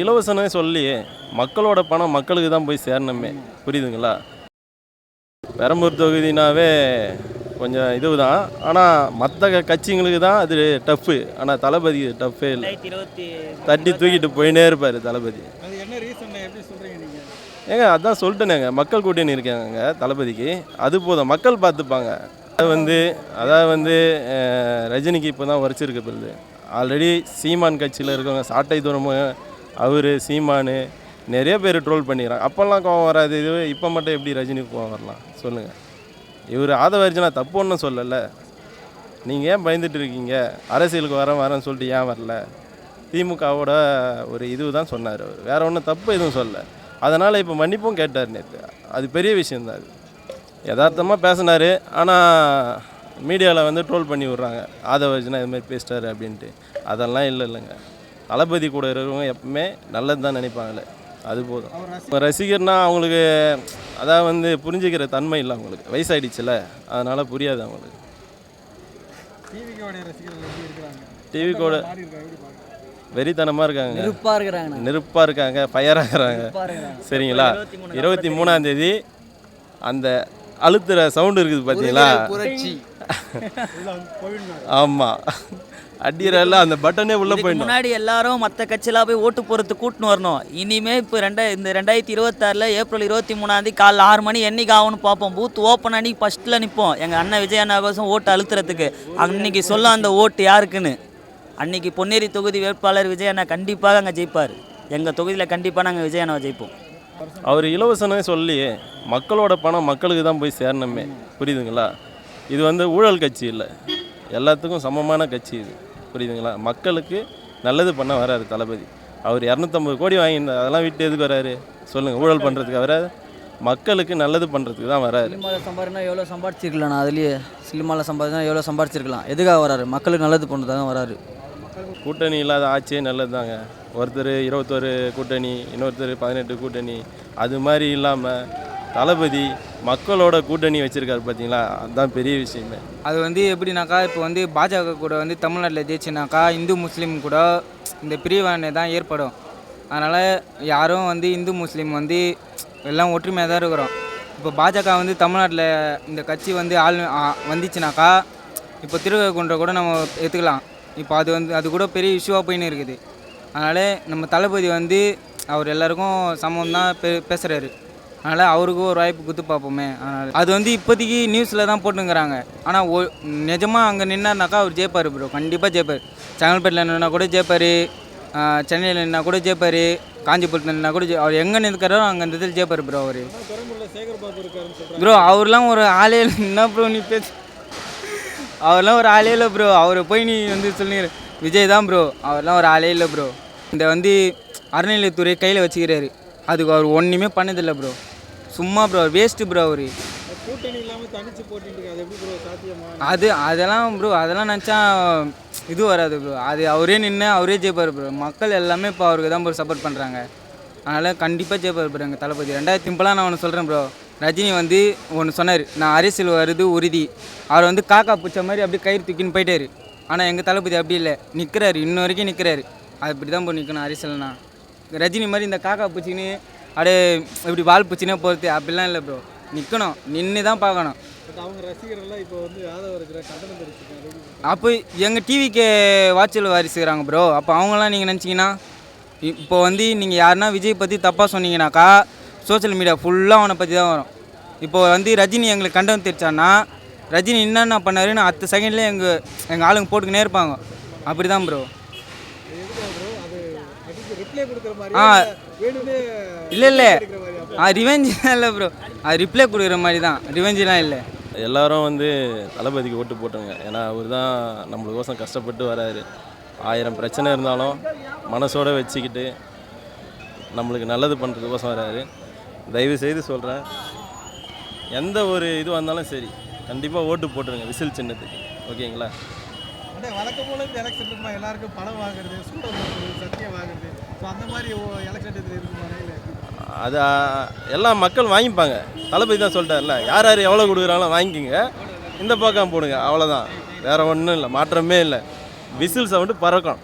இலவசனே சொல்லி மக்களோட பணம் மக்களுக்கு தான் போய் சேரணுமே, புரியுதுங்களா? பெரம்பூர் தொகுதினாவே கொஞ்சம் இதுதான். ஆனால் மற்ற கட்சிங்களுக்கு தான் அது டஃப்பு. ஆனால் தளபதி டஃப்பே இல்லை. தட்டி தூக்கிட்டு போயினே இருப்பார் தளபதி. அது என்ன ரீசன் எப்படி சொல்கிறீங்க நீங்கள்? ஏங்க அதான் சொல்லிட்டேனேங்க, மக்கள் கூட்டணி இருக்காங்க தளபதிக்கு. அது போதும், மக்கள் பார்த்துப்பாங்க. அதாவது ரஜினிக்கு இப்போ தான் உரைச்சிருக்கு பிறகு. ஆல்ரெடி சீமான் கட்சியில் இருக்கவங்க சாட்டை தூரமாக அவர் சீமானு நிறைய பேர் ட்ரோல் பண்ணிக்கிறாங்க. அப்போல்லாம் கோவம் வராது, இது இப்போ மட்டும் எப்படி ரஜினிக்கு கோவம் வரலாம் சொல்லுங்கள்? இவர் ஆதவர்ஜனா தப்பு ஒன்றும் சொல்லலை. நீங்கள் ஏன் பயந்துட்டு இருக்கீங்க? அரசியலுக்கு வரேன்னு சொல்லிட்டு ஏன் வரல? திமுகவோட ஒரு இது தான் சொன்னார் அவர், வேறு ஒன்றும் தப்பு எதுவும் சொல்லலை. அதனால் இப்போ மன்னிப்பும் கேட்டார் நேற்று. அது பெரிய விஷயந்தான். அது யதார்த்தமாக பேசினார். ஆனால் மீடியாவில் ட்ரோல் பண்ணி விட்றாங்க, ஆதவர்ஜனா இதுமாதிரி பேசிட்டாரு அப்படின்ட்டு. அதெல்லாம் இல்லைங்க. தளபதி கூட இருக்கிறவங்க எப்பவுமே நல்லது தான் நினைப்பாங்களே, அது போதும். ரசிகர்னால் அவங்களுக்கு அதாவது புரிஞ்சுக்கிற தன்மை இல்லை அவங்களுக்கு, வயசாகிடுச்சுல, அதனால் புரியாது அவங்களுக்கு. டிவிக்கோட வெறித்தனமாக இருக்காங்க, நெருப்பாக இருக்காங்க, ஃபயராக இருக்கிறாங்க. சரிங்களா? 23ஆம் தேதி அந்த அழுத்துற சவுண்டு இருக்குது பார்த்தீங்களா? ஆமாம், அடிக்கிறல்ல அந்த பட்டனே உள்ளே போயிடும். முன்னாடி எல்லாரும் மற்ற கட்சியெல்லாம் போய் ஓட்டு போகிறதுக்கு கூட்டின்னு வரணும். இனிமேல் இப்போ இந்த 2026 ஏப்ரல் 23ஆம் காலைல 6 மணி என்னைக்கு ஆகும்னு பார்ப்போம். பூத் ஓப்பன் அன்னைக்கு ஃபஸ்ட்டில் நிற்போம். எங்கள் அண்ணன் விஜய் அண்ணா கோசம் ஓட்டு அழுத்துறதுக்கு. அன்னைக்கு சொல்ல அந்த ஓட்டு யாருக்குன்னு. அன்னைக்கு பொன்னேரி தொகுதி வேட்பாளர் விஜய் அண்ணா கண்டிப்பாக அங்கே ஜெயிப்பார். எங்கள் தொகுதியில் கண்டிப்பாக நாங்கள் விஜய் அண்ணாவை ஜெயிப்போம். அவர் இலவசனே சொல்லி மக்களோட பணம் மக்களுக்கு தான் போய் சேரணுமே, புரியுதுங்களா? இது ஊழல் கட்சி இல்லை, எல்லாத்துக்கும் சமமான கட்சி இது, புரியுதுங்களா? மக்களுக்கு நல்லது பண்ண வராரு தளபதி. அவர் 250 கோடி வாங்கியிருந்தார், அதெல்லாம் விட்டு எதுக்கு வராரு சொல்லுங்கள்? ஊழல் பண்ணுறதுக்கு வராது, மக்களுக்கு நல்லது பண்ணுறதுக்கு தான் வராரு. சினிமாவில் சம்பாதினா எவ்வளோ சம்பாதிச்சிருக்கலாம், அதுலேயே சினிமாவில் சம்பாதினா எவ்வளோ சம்பாதிச்சிருக்கலாம். எதுக்காக வராரு? மக்களுக்கு நல்லது பண்ணுறதுக்காக வராரு. கூட்டணி இல்லாத ஆட்சியே நல்லது தாங்க. ஒருத்தர் 21 கூட்டணி, இன்னொருத்தர் 18 கூட்டணி, அது மாதிரி இல்லாமல் தளபதி மக்களோட கூட்டணி வச்சுருக்காரு பார்த்தீங்களா? அதுதான் பெரிய விஷயமே. அது எப்படின்னாக்கா, இப்போ பாஜக கூட தமிழ்நாட்டில் ஜெயிச்சுனாக்கா இந்து முஸ்லீம் கூட இந்த பிரிவினை தான் ஏற்படும். அதனால் யாரும் இந்து முஸ்லீம் எல்லாம் ஒற்றுமையாக தான் இருக்கிறோம். இப்போ பாஜக தமிழ்நாட்டில் இந்த கட்சி வந்துச்சுனாக்கா, இப்போ திருவைகுண்டை கூட நம்ம எடுத்துக்கலாம். இப்போ அது கூட பெரிய இஷ்யூவாக போயின்னு இருக்குது. அதனால் நம்ம தளபதி அவர் எல்லாருக்கும் சமம் தான் பேசுகிறாரு. அதனால் அவருக்கு ஒரு வாய்ப்பு கொடுத்து பார்ப்போமே. அதனால் அது இப்போதைக்கு நியூஸில் தான் போட்டுங்கிறாங்க. ஆனால் நிஜமாக அங்கே நின்னார்னாக்கா அவர் ஜெயிப்பார் ப்ரோ, கண்டிப்பாக ஜெயிப்பார். செங்கல்பேட்டில் நின்னா கூட ஜெயிப்பார், சென்னையில் நின்னா கூட ஜெயிப்பார், காஞ்சிபுரத்தில் நின்னா கூட அவர் எங்கே நிற்கிறாரோ அங்கே இந்த இதில் ஜெயிப்பார் ப்ரோ. அவர் ப்ரோ அவர்லாம் ஒரு ஆளே என்ன ப்ரோ நீ பேசு, அவர்லாம் ஒரு ஆளே இல்லை ப்ரோ. அவரை போய் நீ சொல்லிடு விஜய் தான் ப்ரோ, அவர்லாம் ஒரு ஆளே இல்லை ப்ரோ. இந்த அறநிலையத்துறை கையில் வச்சுக்கிறாரு, அதுக்கு அவர் ஒன்றுமே பண்ணதில்லை ப்ரோ. சும்மா ப்ரோ வேஸ்ட்டு ப்ரோ. அவர் அதெல்லாம் ப்ரோ, அதெல்லாம் நினச்சா இது வராது ப்ரோ. அது அவரே நின்று அவரே ஜெயிப்பார் ப்ரோ. மக்கள் எல்லாமே இப்போ அவருக்கு தான் ப்ரோ சப்போர்ட் பண்ணுறாங்க. அதனால் கண்டிப்பாக ஜெயிப்பார் ப்ரோ எங்கள் தளபதி. 2000 நான் ஒன்று சொல்கிறேன் ப்ரோ. ரஜினி ஒன்று சொன்னார், நான் அரசியல் வருது உறுதி. அவர் காக்கா பிடிச்ச மாதிரி அப்படியே கயிறு தூக்கின்னு போயிட்டார். ஆனால் எங்கள் தளபதி அப்படி இல்லை, நிற்கிறாரு, இன்ன வரைக்கும் நிற்கிறாரு. அது இப்படி தான் ப்ரோ நிற்கணும் அரசியல்னா. ரஜினி மாதிரி இந்த காக்கா பூச்சின்னு அப்படியே இப்படி வால் பூச்சினே போகிறது அப்படிலாம் இல்லை ப்ரோ. நிற்கணும், நின்று தான் பார்க்கணும். அவங்க ரசிகர்கள்லாம் இப்போ அப்போ எங்கள் டிவிக்கு வாட்சில் வாரிசுக்கிறாங்க ப்ரோ. அப்போ அவங்களாம் நீங்கள் நினச்சிங்கன்னா, இப்போ நீங்கள் யாருன்னா விஜய் பற்றி தப்பாக சொன்னீங்கன்னாக்கா சோஷியல் மீடியா ஃபுல்லாக அவனை பற்றி தான் வரும். இப்போ ரஜினி எங்களுக்கு கண்டனம் தெரிச்சான்னா ரஜினி என்னென்ன பண்ணாருன்னு 10 செகண்ட்லேயே எங்கள் ஆளுங்க போட்டுக்கினே இருப்பாங்க. அப்படி தான் ப்ரோ. இல்லை ரிவெஞ்சுலாம் இல்லை ப்ரோ, அது ரிப்ளை கொடுக்குற மாதிரி தான், ரிவெஞ்சுலாம் இல்லை. எல்லோரும் தளபதிக்கு ஓட்டு போட்டுருங்க. ஏன்னா அவர் தான் நம்மளுக்கோசம் கஷ்டப்பட்டு வராரு. 1000 பிரச்சனை இருந்தாலும் மனசோடு வச்சுக்கிட்டு நம்மளுக்கு நல்லது பண்ணுறதுக்கோசம் வராரு. தயவுசெய்து சொல்கிறேன், எந்த ஒரு இது வந்தாலும் சரி கண்டிப்பாக ஓட்டு போட்டுருங்க விசில் சின்னத்துக்கு, ஓகேங்களா? வழக்கம் போல இந்த எலெக்ஷன் எல்லாருக்கும் பணம் வாங்குறது, சூடம் வாங்குறது, சத்தியம் வாங்குறது, ஸோ அந்த மாதிரி எலெக்ஷன் இருக்குமா? அது எல்லாம் மக்கள் வாங்கிப்பாங்க. தளபதி தான் சொல்லிட்டார்ல, யார் யார் எவ்வளோ கொடுக்குறாங்களோ வாங்கிக்கிங்க, இந்த பக்கம் போடுங்க, அவ்வளோதான். வேறு ஒன்றும் இல்லை, மாற்றமே இல்லை. விசில் சவுண்டு பறக்கும்.